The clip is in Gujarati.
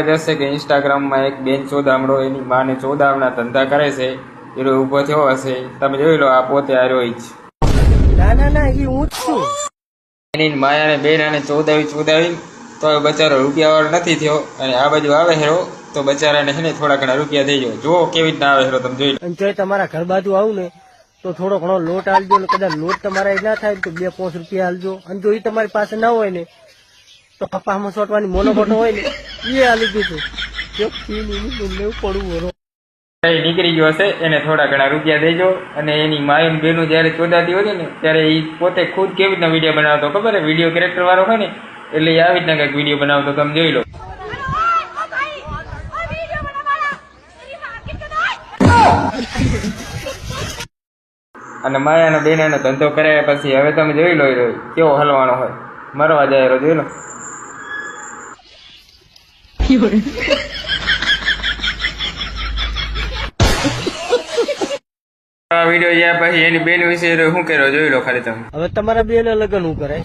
જશે કે ઇન્સ્ટાગ્રામમાં એક બેન ચોદામણો એની માને ચોદામણા ધંધા કરે છે એનો ઉભો થયો હશે. તમે જોઈ લો, આ પોતે આર્યો જ. ના એ હું જ છું. એની માયાને બેન આને ચોદાવી તો બચારો રૂપિયા વાળો નથી થયો અને આ બાજુ આવે હેરો તો બચારાને છે ને થોડા ઘણા રૂપિયા થઈ જાય. જુઓ કેવી રીતના આવે હેરો, તમે જોઈ લો. અને જો તમારા ઘર બાજુ આવું ને તો થોડો ઘણો લોટ આલજો ને કદાચ લોટ તમારા ના થાય તો 2-5 રૂપિયા આલજો. અને જો એ તમારી પાસે ના હોય ને તો કપાસમાં સોટવાની મોનોકોટો હોય ને એ આલી દીધું. જો લેવું પડવું નીકળી ગયો હશે એને થોડા ઘણા રૂપિયા દેજો. અને એની માયું બેનું જયારે ચોદાતી હોય ને ત્યારે એ પોતે ખુદ કેવી રીતના વિડીયો બનાવતો ખબર હે? વિડીયો કેરેક્ટર વાળો હોય ને એટલે એ આવી રીતના કઈક વિડીયો બનાવતો, તમે જોઈ લો. અને માયાના બેનાનો ધંધો કરાયા પછી હવે તમે જોઈ લો કેવો હલવાનો હોય, મરવા જાય જોઈ લો. આ વિડીયો જ્યાં પછી એની બેન વિશે શું કર્યો જોઈ લો ખાલી તમે. હવે તમારા બેન લગ્ન હું કરે